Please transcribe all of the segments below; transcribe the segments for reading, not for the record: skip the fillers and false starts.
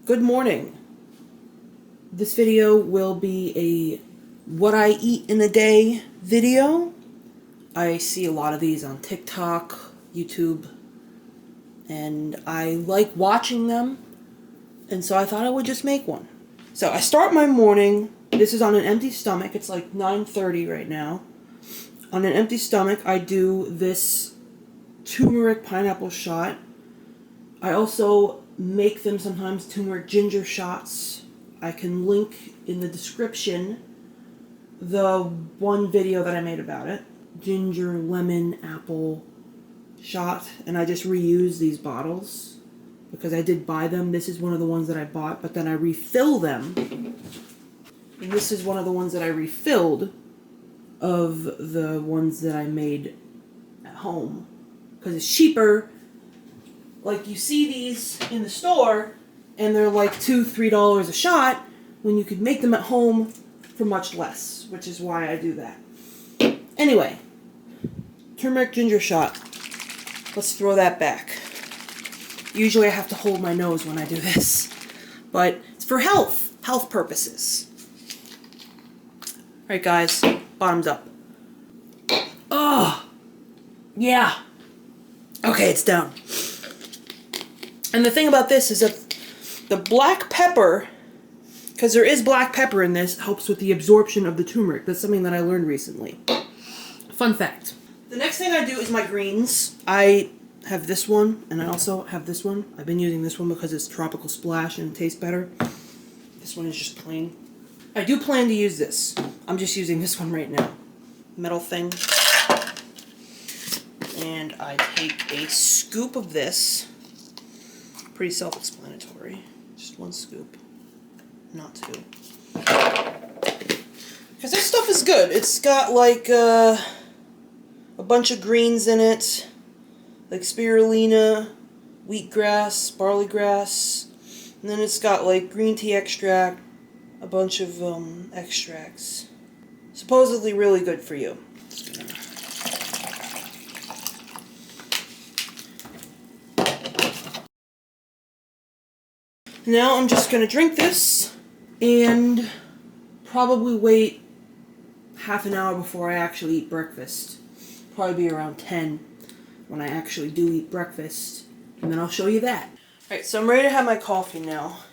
Good morning. This video will be a what I eat in a day video. I see a lot of these on TikTok, YouTube, and I like watching them, and so I thought I would just make one. So I start my morning, this is on an empty stomach, it's like 9:30 right now. On an empty stomach, I do this turmeric pineapple shot. I also make them sometimes turmeric ginger shots. I can link in the description the one video that I made about it. Ginger, lemon, apple shot. And I just reuse these bottles because I did buy them. This is one of the ones that I bought, but then I refill them. And this is one of the ones that I refilled of the ones that I made at home because it's cheaper. Like, you see these in the store, and they're like $2-3 a shot, when you could make them at home for much less, which is why I do that. Anyway, turmeric ginger shot. Let's throw that back. Usually I have to hold my nose when I do this, but it's for health purposes. Alright guys, bottoms up. Oh, yeah. Okay, it's down. And the thing about this is that the black pepper, because there is black pepper in this, helps with the absorption of the turmeric. That's something that I learned recently. Fun fact. The next thing I do is my greens. I have this one, and I also have this one. I've been using this one because it's Tropical Splash and it tastes better. This one is just plain. I do plan to use this. I'm just using this one right now. Metal thing. And I take a scoop of this. Pretty self-explanatory. Just one scoop, not two. Because this stuff is good. It's got like a bunch of greens in it, like spirulina, wheatgrass, barley grass, and then it's got like green tea extract, a bunch of extracts. Supposedly really good for you. Now I'm just going to drink this and probably wait half an hour before I actually eat breakfast. Probably be around 10 when I actually do eat breakfast, and then I'll show you that. Alright, so I'm ready to have my coffee now.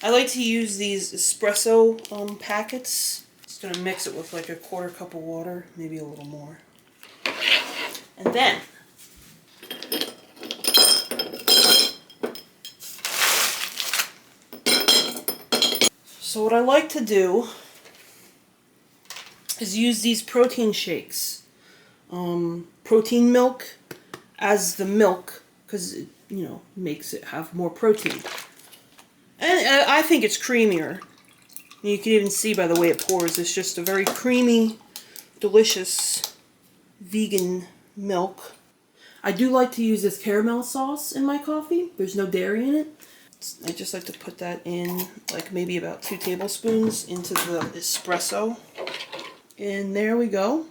I like to use these espresso packets. Just going to mix it with like a quarter cup of water, maybe a little more. And then so what I like to do is use these protein shakes. Protein milk as the milk, because it, makes it have more protein. And I think it's creamier. You can even see by the way it pours, it's just a very creamy, delicious, vegan milk. I do like to use this caramel sauce in my coffee. There's no dairy in it. I just like to put that in, like maybe about 2 tablespoons into the espresso. And there we go.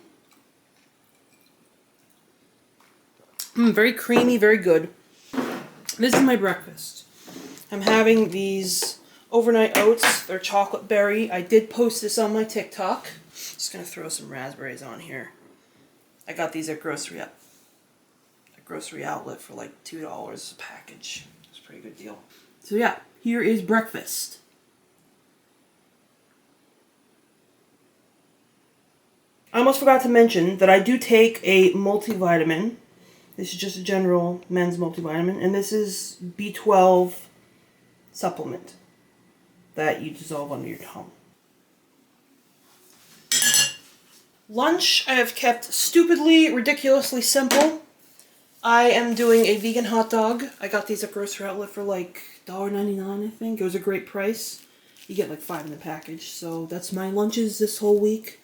Very creamy, very good. This is my breakfast. I'm having these overnight oats. They're chocolate berry. I did post this on my TikTok. Just going to throw some raspberries on here. I got these at grocery outlet for like $2 a package. It's a pretty good deal. So yeah, here is breakfast. I almost forgot to mention that I do take a multivitamin. This is just a general men's multivitamin, and this is B12 supplement that you dissolve under your tongue. Lunch I have kept stupidly, ridiculously simple. I am doing a vegan hot dog. I got these at grocery outlet for like $1.99, I think. It was a great price. You get like 5 in the package, so that's my lunches this whole week.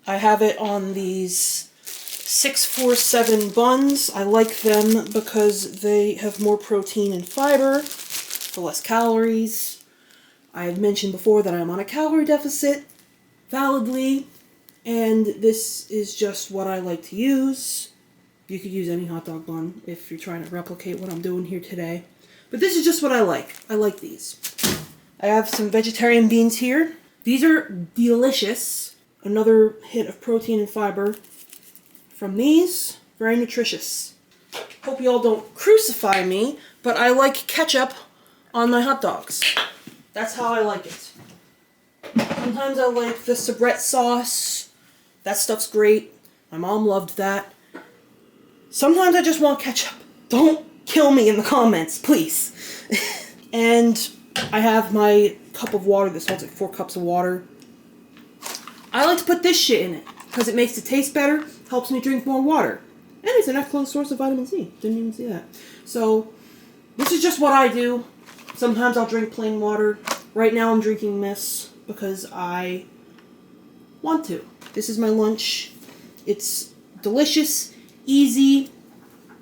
I have it on these 647 buns. I like them because they have more protein and fiber for less calories. I have mentioned before that I'm on a calorie deficit, validly, and this is just what I like to use. You could use any hot dog bun if you're trying to replicate what I'm doing here today. But this is just what I like. I like these. I have some vegetarian beans here. These are delicious. Another hit of protein and fiber from these. Very nutritious. Hope you all don't crucify me, but I like ketchup on my hot dogs. That's how I like it. Sometimes I like the soubrette sauce. That stuff's great. My mom loved that. Sometimes I just want ketchup. Don't kill me in the comments, please. And I have my cup of water. This holds like 4 cups of water. I like to put this shit in it because it makes it taste better, helps me drink more water. And it's an excellent source of vitamin C. Didn't even see that. So, this is just what I do. Sometimes I'll drink plain water. Right now I'm drinking this because I want to. This is my lunch. It's delicious, easy,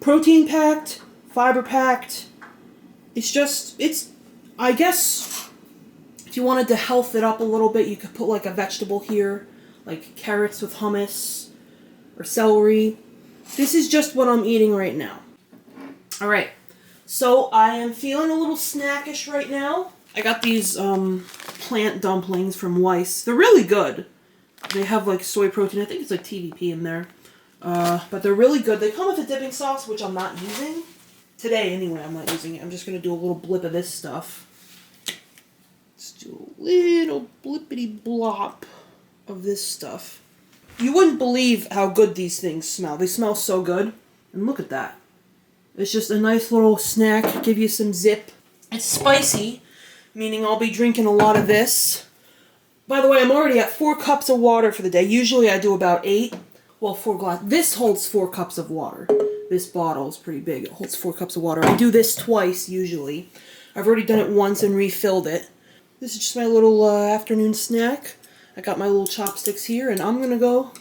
protein packed, fiber packed. I guess, if you wanted to health it up a little bit, you could put like a vegetable here, like carrots with hummus, or celery. This is just what I'm eating right now. Alright, so I am feeling a little snackish right now. I got these plant dumplings from Weiss. They're really good. They have like soy protein, I think it's like TVP in there. But they're really good. They come with a dipping sauce, which I'm not using. Today, anyway, I'm not using it. I'm just going to do a little blip of this stuff. Let's do a little blippity blop of this stuff. You wouldn't believe how good these things smell. They smell so good. And look at that. It's just a nice little snack. Give you some zip. It's spicy, meaning I'll be drinking a lot of this. By the way, I'm already at 4 cups of water for the day. Usually I do about 8. Well, 4 glasses. This holds 4 cups of water. This bottle is pretty big. It holds 4 cups of water. I do this twice, usually. I've already done it once and refilled it. This is just my little afternoon snack. I got my little chopsticks here, and I'm going to go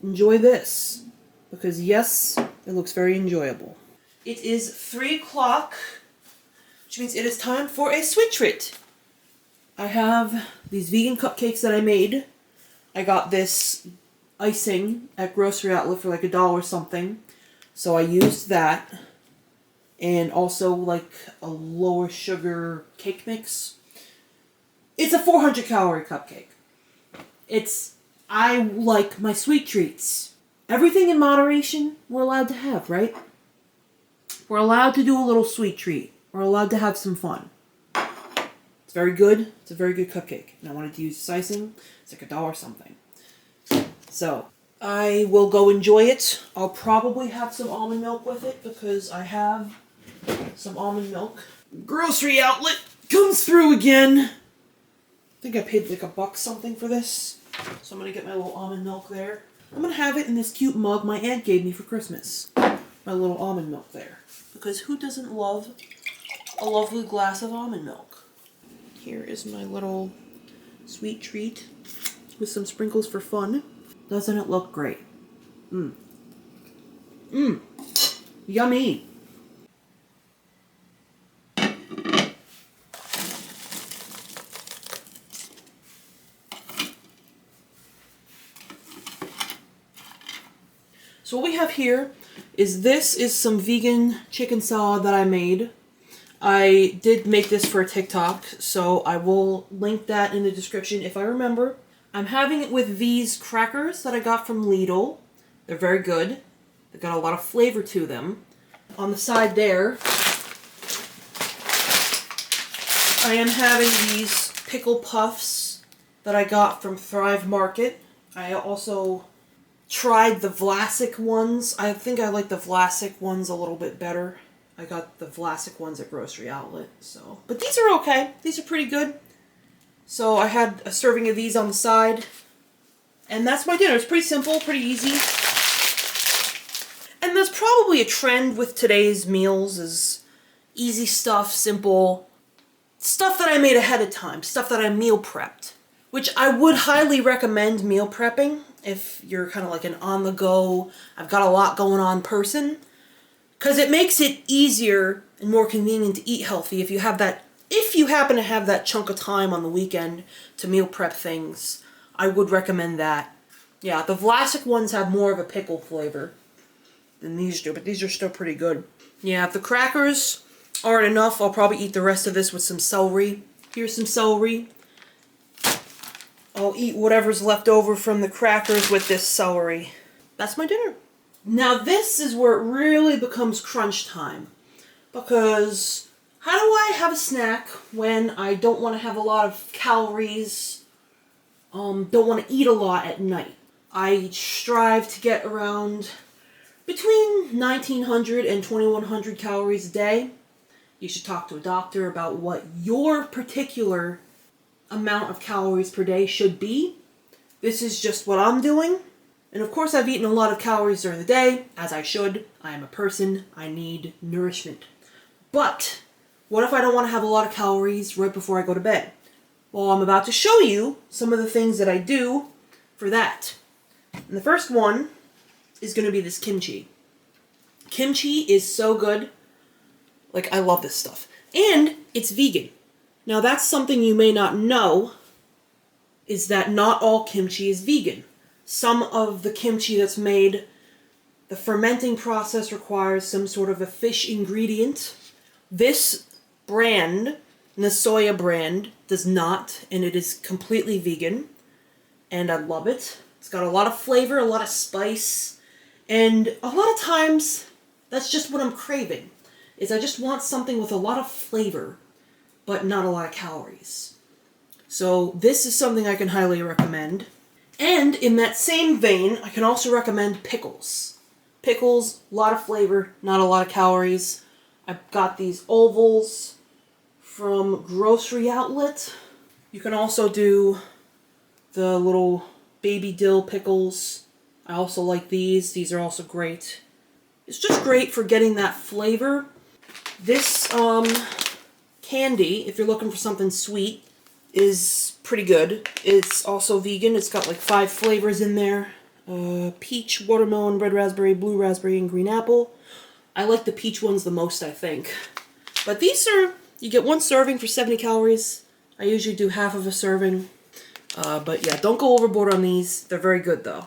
enjoy this. Because, yes, it looks very enjoyable. It is 3 o'clock, which means it is time for a sweet treat. I have these vegan cupcakes that I made. I got this icing at Grocery Outlet for like $1 or something. So I used that. And also like a lower sugar cake mix. It's a 400 calorie cupcake. I like my sweet treats. Everything in moderation we're allowed to have, right? We're allowed to do a little sweet treat. We're allowed to have some fun. It's very good. It's a very good cupcake. And I wanted to use this icing. It's like $1 something. So, I will go enjoy it. I'll probably have some almond milk with it because I have some almond milk. Grocery Outlet comes through again. I think I paid like $1 something for this. So I'm going to get my little almond milk there. I'm going to have it in this cute mug my aunt gave me for Christmas. My little almond milk there. Because who doesn't love a lovely glass of almond milk? Here is my little sweet treat with some sprinkles for fun. Doesn't it look great? Mmm. Mmm. Yummy. So what we have here is some vegan chicken salad that I made. I did make this for a TikTok, so I will link that in the description if I remember. I'm having it with these crackers that I got from Lidl. They're very good. They've got a lot of flavor to them. On the side there, I am having these pickle puffs that I got from Thrive Market. I also tried the Vlasic ones. I think I like the Vlasic ones a little bit better. I got the Vlasic ones at Grocery Outlet, so. But these are okay. These are pretty good. So I had a serving of these on the side. And that's my dinner. It's pretty simple, pretty easy. And there's probably a trend with today's meals is easy stuff, simple. Stuff that I made ahead of time. Stuff that I meal prepped. Which I would highly recommend meal prepping if you're kind of like an on-the-go, I've got a lot going on person. Because it makes it easier and more convenient to eat healthy if you happen to have that chunk of time on the weekend to meal prep things. I would recommend that. Yeah, the Vlasic ones have more of a pickle flavor than these do, but these are still pretty good. Yeah, the crackers, aren't enough, I'll probably eat the rest of this with some celery. Here's some celery. I'll eat whatever's left over from the crackers with this celery. That's my dinner. Now this is where it really becomes crunch time. Because how do I have a snack when I don't want to have a lot of calories, don't want to eat a lot at night? I strive to get around between 1900 and 2100 calories a day. You should talk to a doctor about what your particular amount of calories per day should be. This is just what I'm doing. And of course I've eaten a lot of calories during the day, as I should. I am a person. I need nourishment. But what if I don't want to have a lot of calories right before I go to bed? Well, I'm about to show you some of the things that I do for that. And the first one is going to be this kimchi. Kimchi is so good. Like, I love this stuff. And it's vegan. Now, that's something you may not know, is that not all kimchi is vegan. Some of the kimchi that's made, the fermenting process requires some sort of a fish ingredient. This brand, the soya brand, does not, and it is completely vegan. And I love it. It's got a lot of flavor, a lot of spice, and a lot of times, that's just what I'm craving, is I just want something with a lot of flavor, but not a lot of calories. So this is something I can highly recommend. And in that same vein, I can also recommend pickles. Pickles, a lot of flavor, not a lot of calories. I've got these ovals from Grocery Outlet. You can also do the little baby dill pickles. I also like these. These are also great. It's just great for getting that flavor. This candy, if you're looking for something sweet, is pretty good. It's also vegan. It's got like 5 flavors in there. Peach, watermelon, red raspberry, blue raspberry, and green apple. I like the peach ones the most, I think. But these are, you get 1 serving for 70 calories. I usually do half of a serving. But yeah, don't go overboard on these. They're very good though.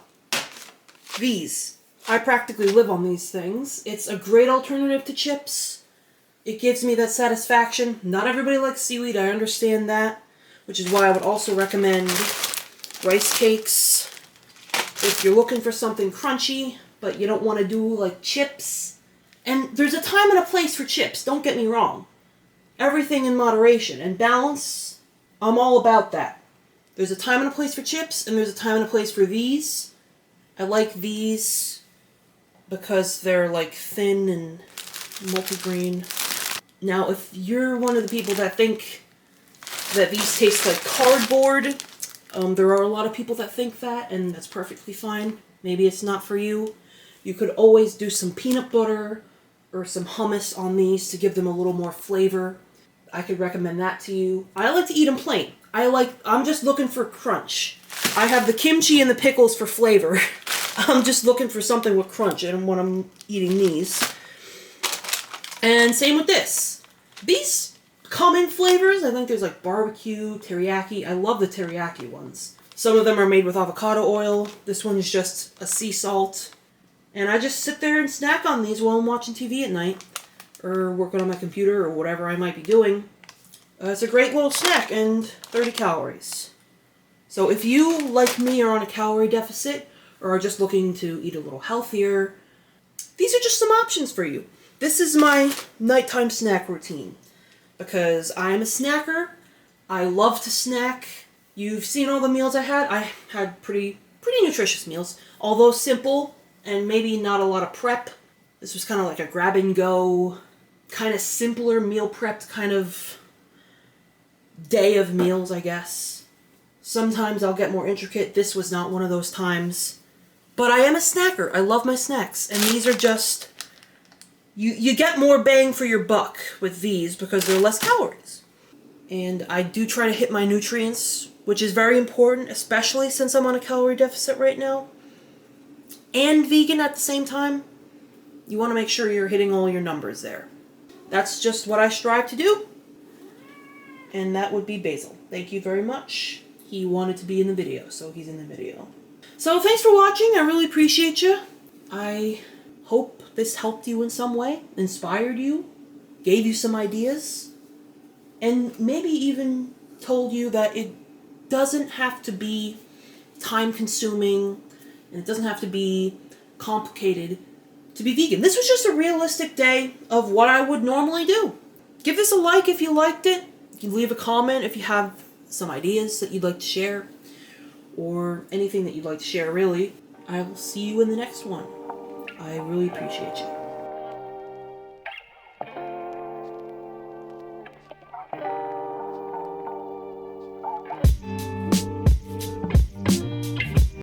These. I practically live on these things. It's a great alternative to chips. It gives me that satisfaction. Not everybody likes seaweed, I understand that. Which is why I would also recommend rice cakes. If you're looking for something crunchy, but you don't want to do like chips. And there's a time and a place for chips, don't get me wrong. Everything in moderation and balance, I'm all about that. There's a time and a place for chips, and there's a time and a place for these. I like these because they're like thin and multigrain. Now, if you're one of the people that think that these taste like cardboard, there are a lot of people that think that, and that's perfectly fine. Maybe it's not for you. You could always do some peanut butter or some hummus on these to give them a little more flavor. I could recommend that to you. I like to eat them plain. I'm just looking for crunch. I have the kimchi and the pickles for flavor. I'm just looking for something with crunch and when I'm eating these. And same with this. These come in flavors. I think there's like barbecue, teriyaki. I love the teriyaki ones. Some of them are made with avocado oil. This one is just a sea salt. And I just sit there and snack on these while I'm watching TV at night. Or working on my computer or whatever I might be doing. It's a great little snack and 30 calories. So if you, like me, are on a calorie deficit or are just looking to eat a little healthier, these are just some options for you. This is my nighttime snack routine because I am a snacker. I love to snack. You've seen all the meals I had. I had pretty nutritious meals, although simple and maybe not a lot of prep. This was kind of like a grab and go, kind of simpler meal prepped kind of day of meals, I guess. Sometimes I'll get more intricate. This was not one of those times. But I am a snacker. I love my snacks. And these are just... You get more bang for your buck with these because they're less calories. And I do try to hit my nutrients, which is very important, especially since I'm on a calorie deficit right now. And vegan at the same time. You want to make sure you're hitting all your numbers there. That's just what I strive to do. And that would be Basil. Thank you very much. He wanted to be in the video, so he's in the video. So thanks for watching. I really appreciate you. I hope this helped you in some way, inspired you. gave you some ideas, and maybe even told you that it doesn't have to be time-consuming, and it doesn't have to be complicated to be vegan. This was just a realistic day of what I would normally do. Give this a like if you liked it. You can leave a comment if you have some ideas that you'd like to share, or anything that you'd like to share, really. I will see you in the next one. I really appreciate you.